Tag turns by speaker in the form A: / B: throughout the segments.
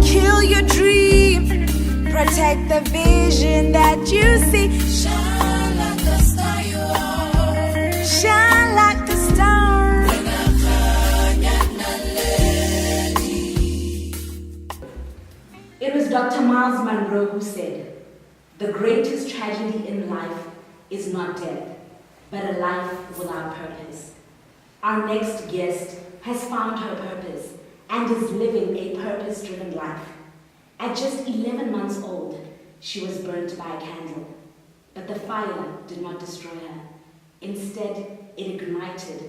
A: kill your dreams, protect the vision that you see. Shine like the star you are. Shine like the star.
B: It was Dr. Miles Monroe who said, "The greatest tragedy in life is not death, but a life without purpose." Our next guest has found her purpose and is living a purpose-driven life. At just 11 months old, she was burnt by a candle, but the fire did not destroy her. Instead, it ignited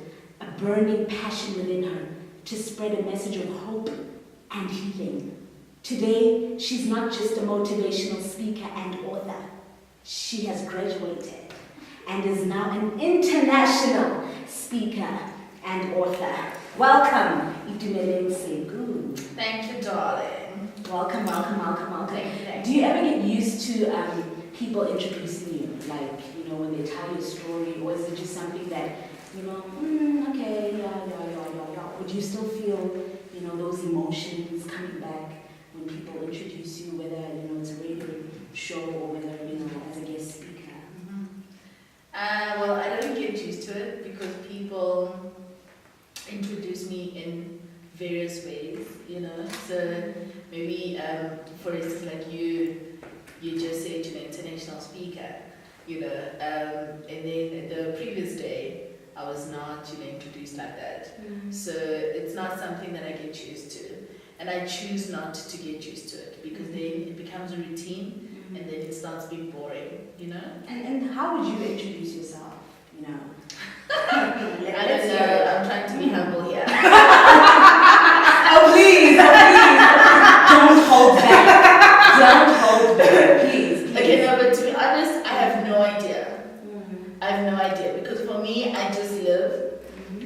B: a burning passion within her to spread a message of hope and healing. Today, she's not just a motivational speaker and author. She has graduated and is now an international speaker and author. Welcome, Itumeleng Sekhu.
C: Thank you, darling.
B: Welcome.
C: Thank
B: Do you ever get used to people introducing you? Like, when they tell you a story, or is it just something that, okay, yeah. Would you still feel, those emotions coming back when people introduce you, whether, it's a radio show or whether, as a guest speaker?
C: Well, I don't get used to it because people introduce me in various ways, So maybe, for instance, like you just said you're an international speaker, and then the previous day I was not, introduced like that.
B: Mm-hmm.
C: So it's not something that I get used to, and I choose not to get used to it because then it becomes a routine.
B: Mm-hmm.
C: And then it starts being boring,
B: And how would you introduce yourself,
C: I don't know, I'm trying to be humble here.
B: Oh, please. Don't hold back, please.
C: Okay, no, but to be honest, I have no idea.
B: Mm-hmm.
C: I have no idea because for me, I just live,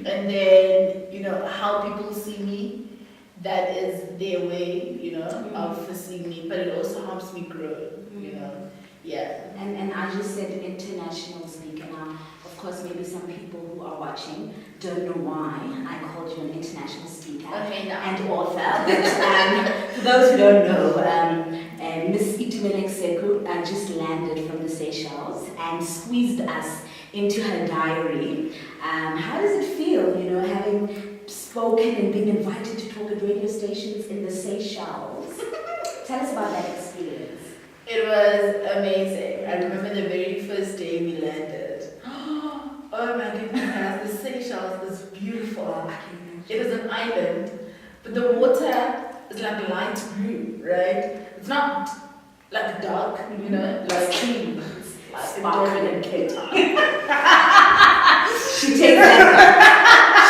C: and then, how people see me, that is their way, of seeing me, but it also helps me grow, Yeah.
B: And I just said international speaker. Now, of course, maybe some people who are watching don't know why I called you an international speaker and author. But for those who don't know, Miss Itumeleng Sekhu just landed from the Seychelles and squeezed us into her diary. How does it feel, having spoken and being invited to talk at radio stations in the Seychelles? Tell us about that experience.
C: It was amazing. I remember the very first day we landed. Oh my goodness, the Seychelles is beautiful. It is an island, but the water is like light blue, right? It's not like dark, like clean. Like
B: Sparkling and Cape Town. She takes that.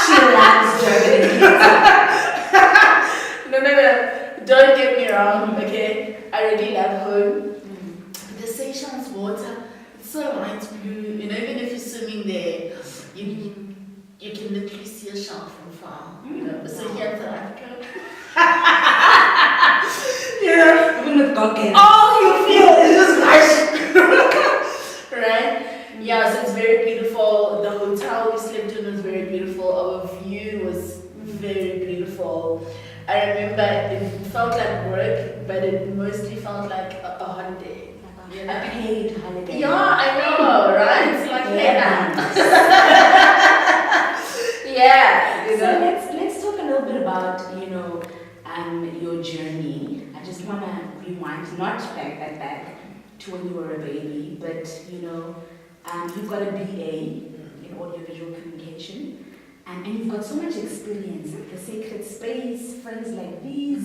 B: She loves Durban and Cape Town.
C: No. Don't get me wrong, okay? I really love home. But the Seychelles water, it's so light blue. Even if you're swimming there, you can literally see a shark from far. So here in South Africa.
B: Even with goggles.
C: All you feel is just like, right? Yeah, so it's very beautiful. The hotel we slept in was very beautiful. Our view was very beautiful. I remember it felt like work, but it mostly felt like a holiday.
B: A paid holiday.
C: Yeah, I know, right? It's like yeah.
B: So let's talk a little bit about your journey. I just want to rewind, not back to when you were a baby, but you've got a BA in audiovisual communication. And you've got so much experience, the sacred space, friends like these,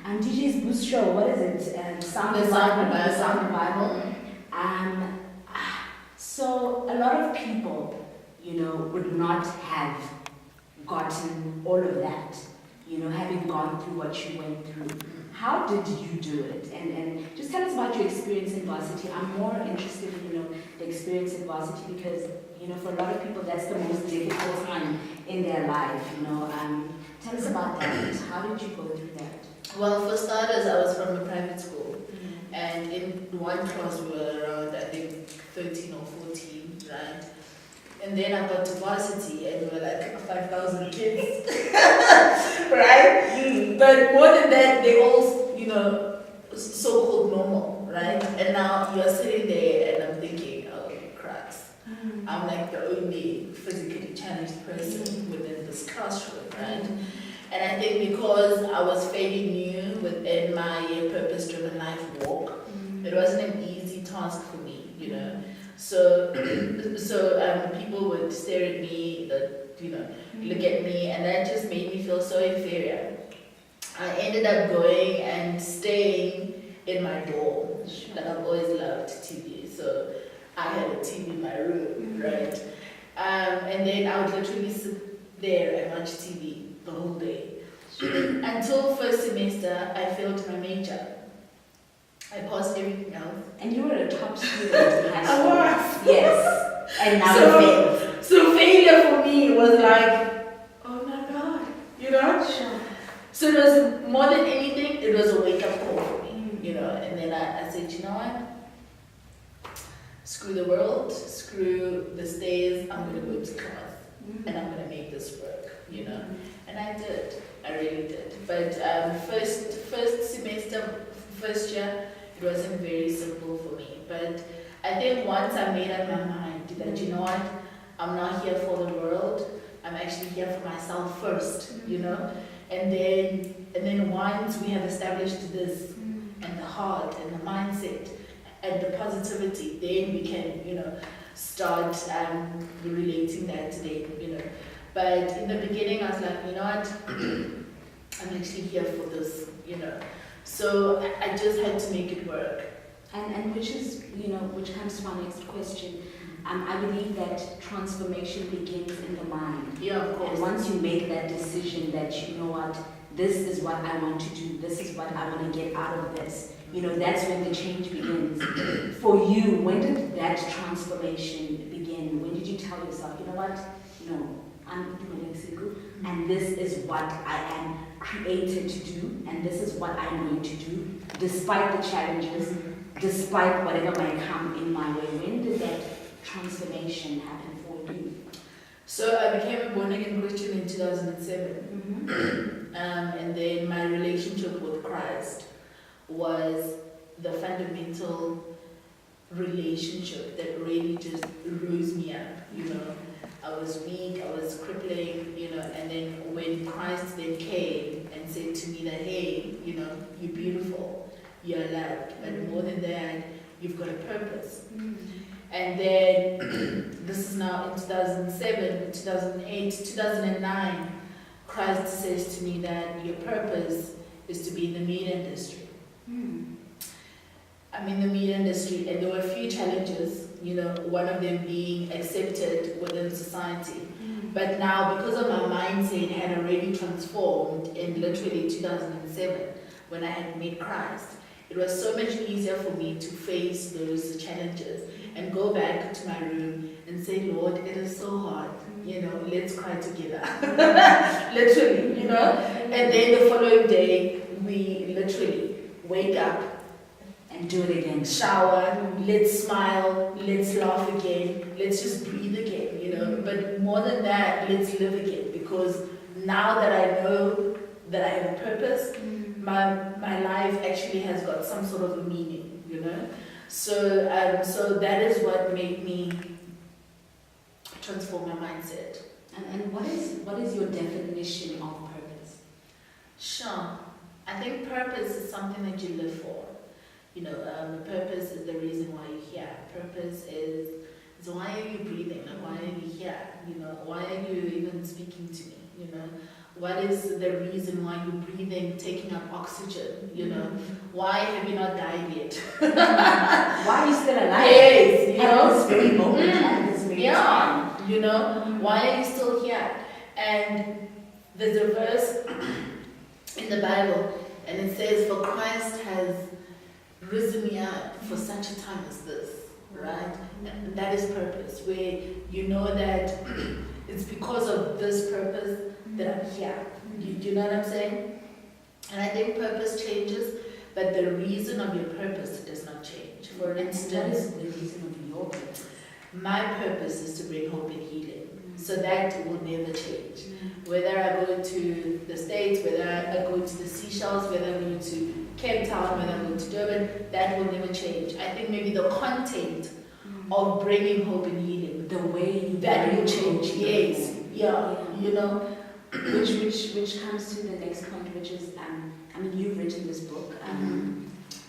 B: DJ's Boost Show, what is it? Sound Revival. So a lot of people, would not have gotten all of that, having gone through what you went through. How did you do it? And just tell us about your experience in varsity. I'm more interested in, the experience in varsity because, for a lot of people, that's the most difficult time in their life, Tell us about that. How did you go through that?
C: Well, for starters, I was from a private school. And in one class, we were around, I think, 13 or 14, right? And then I got to varsity, and we were like 5,000 kids, right? But more than that, they all, so-called normal, right? And now you're sitting there and I'm thinking, oh, Christ, I'm like the only physically challenged person within this classroom, right? And I think because I was fairly new within my purpose-driven life walk, it wasn't an easy task for me, So, people would stare at me, look at me, and that just made me feel so inferior. I ended up going and staying in my dorm. Like I've always loved TV, so I had a TV in my room, right? And then I would literally sit there and watch TV the whole day. Until first semester, I failed my major. I passed everything else.
B: And you were a top student in high school.
C: I was.
B: Yes. And now you failed.
C: So failure for me was like, oh my God,
B: Sure.
C: So it was more than anything, it was a wake-up call for me, And then I said, you know what? Screw the world, screw the stays, I'm going to go to class. And I'm going to make this work, And I did. I really did. But first semester, first year, it wasn't very simple for me. But I think once I made up my mind that, you know what? I'm not here for the world. I'm actually here for myself first, And then once we have established this and the heart and the mindset and the positivity, then we can, start relating that to them, But in the beginning, I was like, you know what? I'm actually here for this, So I just had to make it work.
B: And which is, which comes to my next question. I believe that transformation begins in the mind.
C: Yeah, of course.
B: And once you make that decision that, this is what I want to do, this is what I want to get out of this, that's when the change begins. For you, when did that transformation begin? When did you tell yourself, you know what, I'm Itumeleng Sekhu, and this is what I am created to do, and this is what I'm going to do, despite the challenges, despite whatever might come in my way? When did that transformation happen for you?
C: So I became a born-again Christian in 2007. And then my relationship with Christ was the fundamental relationship that really just rose me up, I was weak, I was crippling, and then when Christ then came and said to me that, hey, you're beautiful, you're loved, but more than that, you've got a purpose. And then, this is now in 2007, 2008, 2009, Christ says to me that your purpose is to be in the meat industry. I'm in the meat industry, and there were a few challenges, one of them being accepted within society. But now, because of my mindset had already transformed in literally 2007, when I had met Christ, it was so much easier for me to face those challenges and go back to my room and say, Lord, it is so hard, let's cry together. Literally, And then the following day, we literally wake up
B: and do it again.
C: Shower, let's smile, let's laugh again, let's just breathe again, But more than that, let's live again, because now that I know that I have a purpose, my life actually has got some sort of a meaning, So that is what made me transform my mindset.
B: And what is your definition of purpose?
C: Sure. I think purpose is something that you live for. Purpose is the reason why you're here. Purpose is why are you breathing? Like, why are you here? Why are you even speaking to me? What is the reason why you're breathing, taking up oxygen? Why have you not died yet?
B: Why are you still alive?
C: Yes,
B: At this very moment, at this very time.
C: Why are you still here? And there's a verse in the Bible, and it says, for Christ has risen me up for such a time as this, right? And that is purpose, where you know that it's because of this purpose that I'm here. You know what I'm saying? And I think purpose changes, but the reason of your purpose does not change. For instance,
B: what is the reason of your purpose?
C: my purpose is to bring hope and healing. So that will never change. Whether I go to the States, whether I go to the Seychelles, whether I go to Cape Town, whether I go to Durban, that will never change. I think maybe the content of bringing hope and healing,
B: The way
C: that will change. Yes,
B: Yeah.
C: you know.
B: Which comes to the next point, which is, I mean, you've written this book,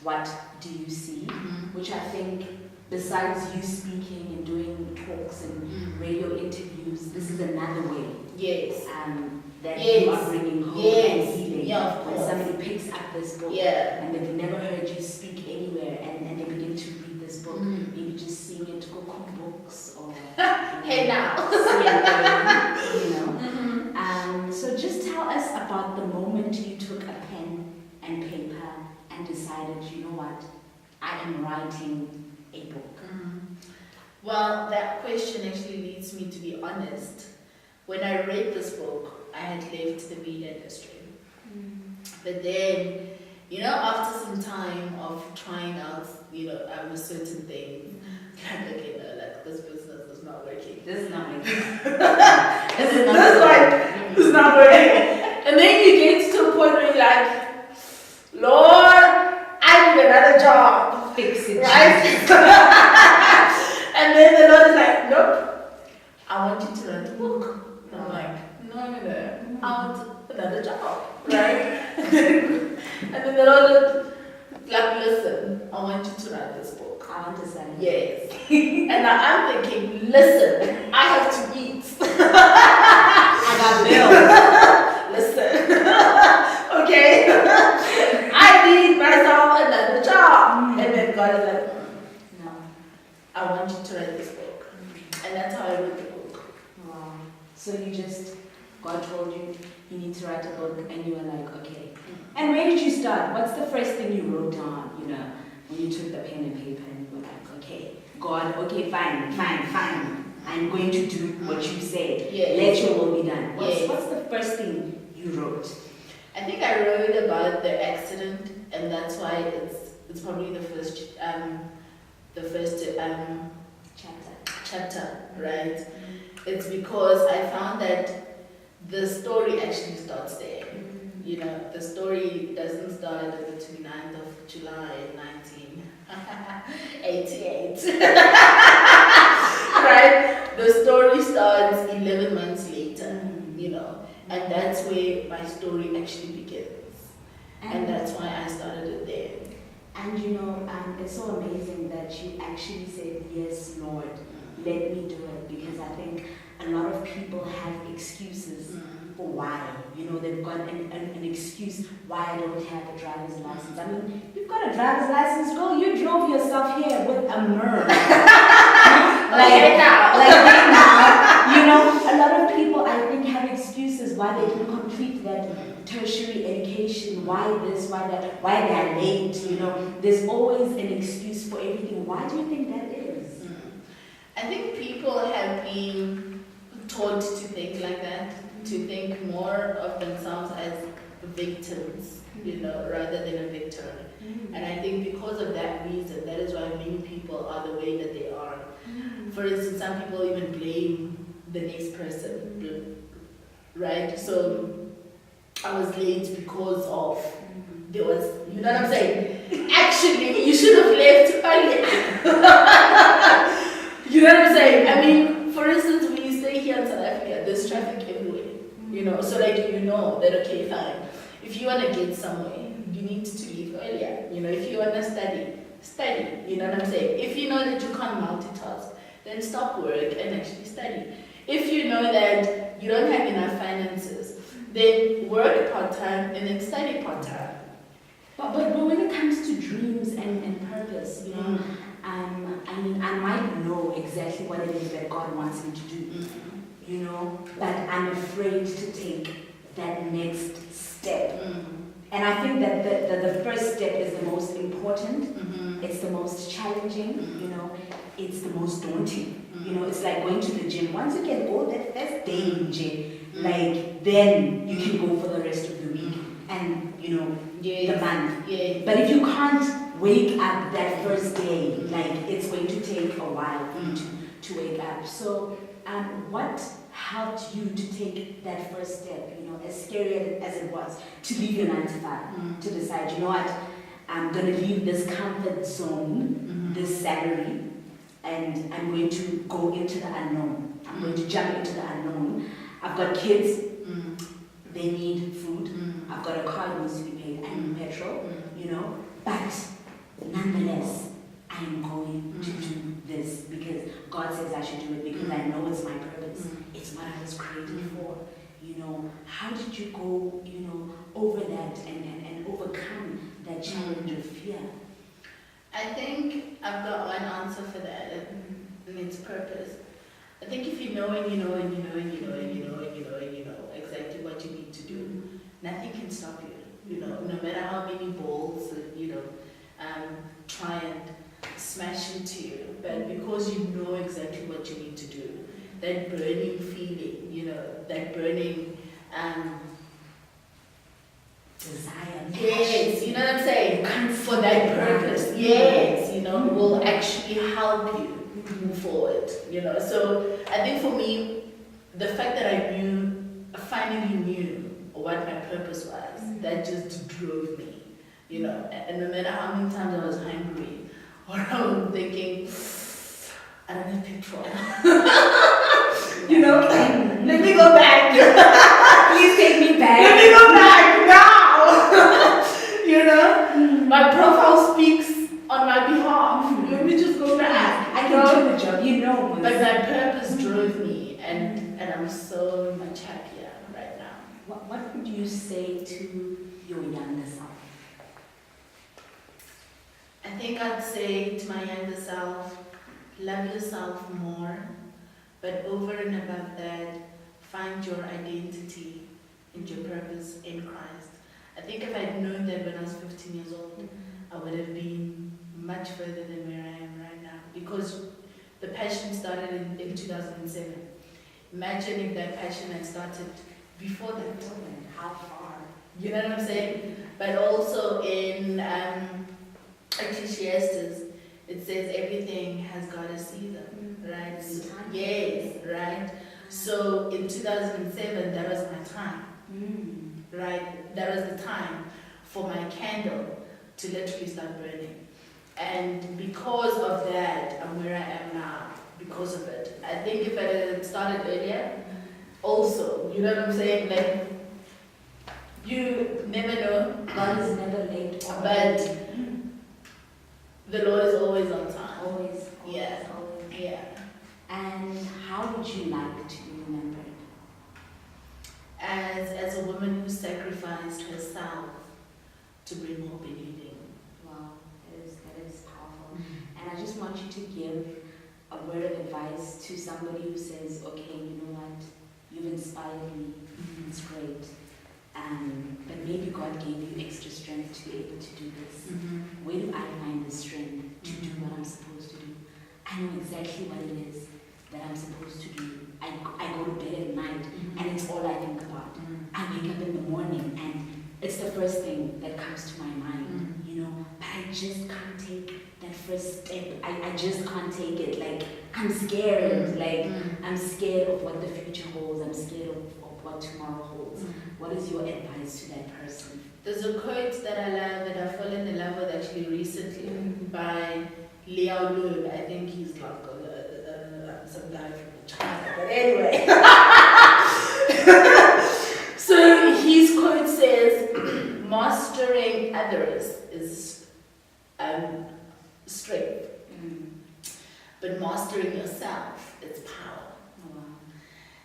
B: What Do You See? Which I think, besides you speaking and doing talks and radio interviews, this is another way.
C: Yes.
B: That
C: Yes.
B: you are bringing hope
C: Yes.
B: and healing.
C: Yeah, of
B: when
C: course.
B: somebody picks up this book and they've never heard you speak anywhere and they begin to read this book, maybe just seeing it go books or
C: Hey now.
B: you know. So just tell us about the moment you took a pen and paper and decided, you know what, I am writing a book.
C: Well, that question actually leads me to be honest. When I read this book, I had left the media industry. But then, you know, after some time of trying out, you know, a certain thing, like, okay, no, like, this business is not working.
B: This is not working.
C: This is not working. And then you get to a point where you're like, Lord, I need another job.
B: Fix it.
C: Right? And then the Lord is like, nope, I want you to write a book. And I'm like, no, I want another job, right? And then the Lord is like, listen, I want you to write this book.
B: I want to say
C: Yes. And now I'm thinking, listen, I have to eat.
B: I got bills.
C: Listen, okay? I need myself another job. And then God is like,
B: No.
C: I want you to write this book. And that's how I wrote the book.
B: Wow. So God told you need to write a book, and you were like, okay. And where did you start? What's the first thing you wrote down, you know, when you took the pen and paper and you were like, okay, God, okay, fine. I'm going to do what you said.
C: Yes.
B: Let your will be done.
C: Yes.
B: What's the first thing you wrote?
C: I think I wrote about the accident, and that's why it's probably the first chapter, right? It's because I found that the story actually starts there. You know, the story doesn't start on the 29th of July 1988. Right? The story starts 11 months later, you know, and that's where my story actually begins. And that's why I started it there.
B: And you know, it's so amazing that you actually said, yes, Lord, let me do it, because I think a lot of people have excuses for why. You know, they've got an excuse why I don't have a driver's license. I mean, you've got a driver's license, girl. You drove yourself here with a Melo. like now, you know, a lot of people, I think, have excuses why they didn't complete that tertiary education, why this, why that, why they're late, you know. There's always an excuse for everything. Why do you think that is?
C: I think people have been taught to think like that, to think more of themselves as victims, you know, rather than a victor. And I think because of that reason, that is why many people are the way that they are. For instance, some people even blame the next person, right? So I was late because of there was, you know what I'm saying? Actually, you should have left earlier. You know what I'm saying? I mean, for instance, when you stay here in South Africa, there's traffic everywhere, you know, so like you know that, okay, fine. If you want to get somewhere, you need to leave earlier. You know, if you want to study, you know what I'm saying? If you know that you can't multitask, then stop work and actually study. If you know that you don't have enough finances, then work part-time and then study part-time.
B: But when it comes to dreams and purpose, you know, I mean, I might know exactly what it is that God wants me to do, you know, but I'm afraid to take that next step. And I think that the first step is the most important. It's the most challenging, you know, it's the most daunting. You know, it's like going to the gym. Once you can go that first day in the gym, like, then you can go for the rest of the week and, you know, the month. But if you can't wake up that first day, like, it's going to take a while for you to wake up. So, helped you to take that first step, you know, as scary as it was, to leave your 9 to 5, to decide, you know what, I'm going to leave this comfort zone, this salary, and I'm going to go into the unknown. I'm going to jump into the unknown. I've got kids, they need food. I've got a car that needs to be paid. I need petrol, you know. But nonetheless, I am going to do this because God says I should do it because I know it's my purpose. It's what I was created for. You know, how did you go, you know, over that and overcome that challenge of fear?
C: I think I've got one answer for that, and it's purpose. I think if you know and you know and you know and you know and you know and you know and you know exactly what you need to do, nothing can stop you. You know, no matter how many balls, you know, try and smash into you, but because you know exactly what you need to do, that burning feeling, you know, that burning
B: Desire.
C: Yes, you know what I'm saying? For that purpose, yes, you know, will actually help you move forward, you know. So I think for me, the fact that I finally knew what my purpose was, that just drove me, you know. And no matter how many times I was hungry, or I'm thinking, I don't have petrol. You know, let me go back.
B: Please take me back.
C: Let me go back now. You know, my profile speaks on my behalf. Let me just go back.
B: I can do the job, you know.
C: But my purpose drove me, and I'm so much happier right now.
B: What would you say to your younger self?
C: I think I'd say to my younger self, love yourself more, but over and above that, find your identity and your purpose in Christ. I think if I'd known that when I was 15 years old, I would have been much further than where I am right now, because the passion started in 2007. Imagine if that passion had started before that.
B: How far?
C: You know what I'm saying? But also in Ecclesiastes, it says everything has got a season, right? So, yes, right? So in 2007, that was my time, right? That was the time for my candle to literally start burning. And because of that, I'm where I am now, because of it. I think if I had started earlier, also, you know what I'm saying? Like, you never know.
B: God is never late.
C: But the Lord is always on time.
B: Always.
C: Yeah.
B: Always.
C: Yeah.
B: And how would you like to be remembered?
C: As a woman who sacrificed herself to bring hope in living.
B: Wow, that is powerful. And I just want you to give a word of advice to somebody who says, okay, you know what, you've inspired me, it's great. But maybe God gave you extra strength to be able to do this. Where do I find the strength to do what I'm supposed to do? I know exactly what it is that I'm supposed to do. I go to bed at night and it's all I think about. I wake up in the morning and it's the first thing that comes to my mind, you know, but I just can't take that first step. I just can't take it. Like, I'm scared. Like, I'm scared of what the future holds. I'm scared of what tomorrow holds. What is your advice to that person?
C: There's a quote that I love, that I've fallen in love with actually recently, by Leo Lund. I think he's like some guy from China, but anyway. So his quote says, mastering others is strength, but mastering yourself is power.
B: Oh, wow.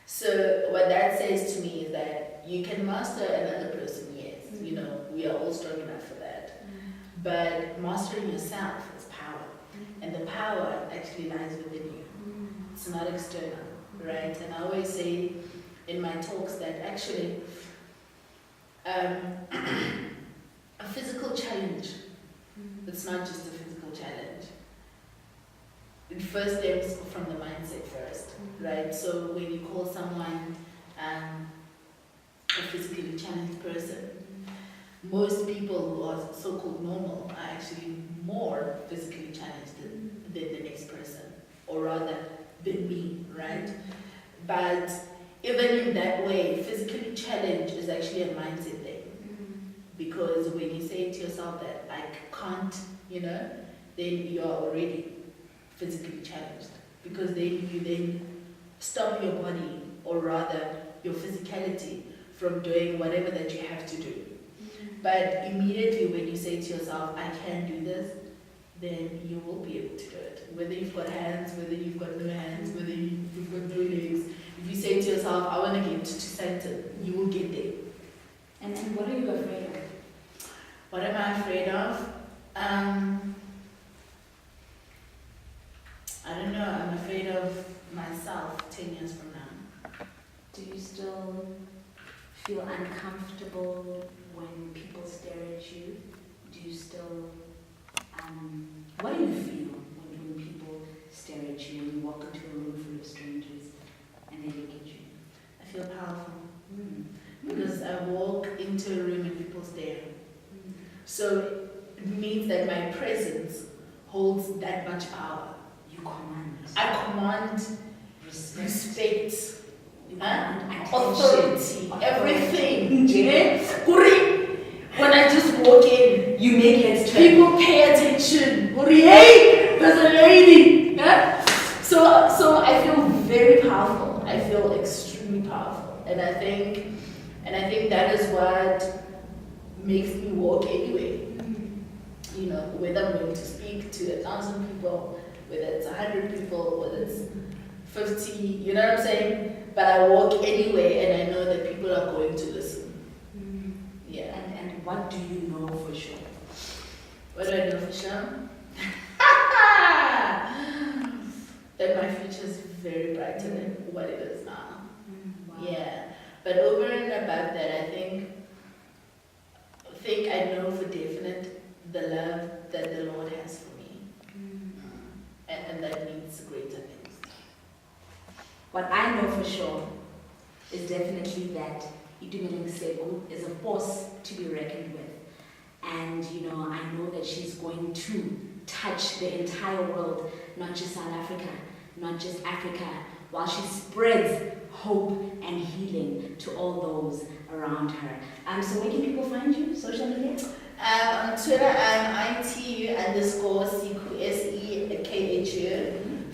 C: So what that says to me is that you can master another person, yes, you know, we are all strong enough for that. But mastering yourself is power, and the power actually lies within you. It's not external, right? And I always say in my talks that actually a physical challenge, it's not just a physical challenge. It first stems from the mindset first, right? So when you call someone a physically challenged person, most people who are so-called normal are actually more physically challenged than the next person, or rather than me, right? But yourself that I can't, then you are already physically challenged. Because then you then stop your body, or rather your physicality, from doing whatever that you have to do. But immediately when you say to yourself, I can do this, then you will be able to do it. Whether you've got hands, whether you've got no hands, whether you've got no legs. If you say to yourself, I want to get to center, you will get there.
B: And what are you afraid of?
C: What am I afraid of? I don't know. I'm afraid of myself 10 years from now.
B: Do you still feel uncomfortable when people stare at you? Do you still, what do you feel when people stare at you, when you walk into a room full of strangers and they look at you?
C: I feel powerful. Because I walk into a room and people stare. So it means that my presence holds that much power.
B: You command.
C: I command respect,
B: authority,
C: everything. When I just walk in,
B: you make heads turn.
C: People pay attention. Hey, there's a lady. So I feel very powerful. I feel extremely powerful, and I think that is what makes me walk anyway. Whether I'm going to speak to 1,000 people, whether it's 100 people, whether it's 50, you know what I'm saying? But I walk anyway, and I know that people are going to listen. Yeah.
B: And what do you know for sure?
C: What do I know for sure? That my future is very brighter than what it is now.
B: Wow.
C: Yeah. But over and above that, I think I know for definite the love that the Lord has for me. And that means greater things.
B: What I know for sure is definitely that Itumeleng Sekhu is a force to be reckoned with. And I know that she's going to touch the entire world, not just South Africa, not just Africa, while she spreads hope and healing to all those around her. So where can people find you? Social media?
C: On Twitter, I'm ITU_Sekhu, SEKHU.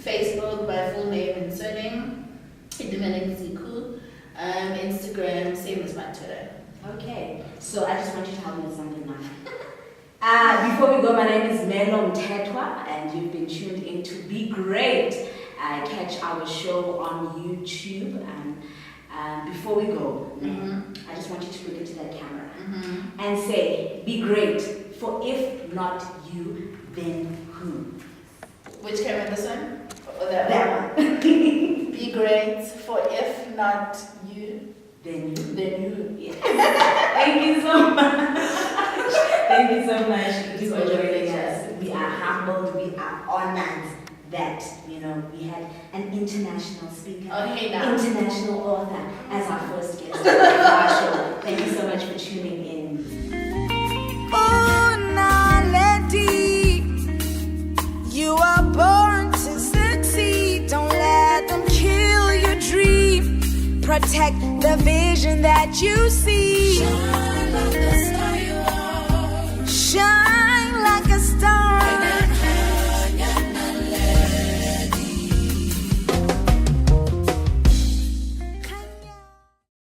C: Facebook, my full name and surname, Itumeleng Sekhu. Instagram, same as my Twitter.
B: Okay, so I just want you to help me with something now. Before we go, my name is Melo, and you've been tuned in to Be Great. Catch our show on YouTube. Before we go, I just want you to look into that camera and say, be great, for if not you, then who?
C: Which camera, this one? Or that
B: one?
C: Be great, for if not you,
B: then you.
C: Then you.
B: Yes. Thank you so much. Thank you so much for joining us. We are humbled, we are honored that we had an international speaker, international author as our first guest on our show. Thank you so much for tuning in.
A: Oh, Naledi, you are born to succeed. Don't let them kill your dream. Protect the vision that you see. Shine like the star you are. Shine.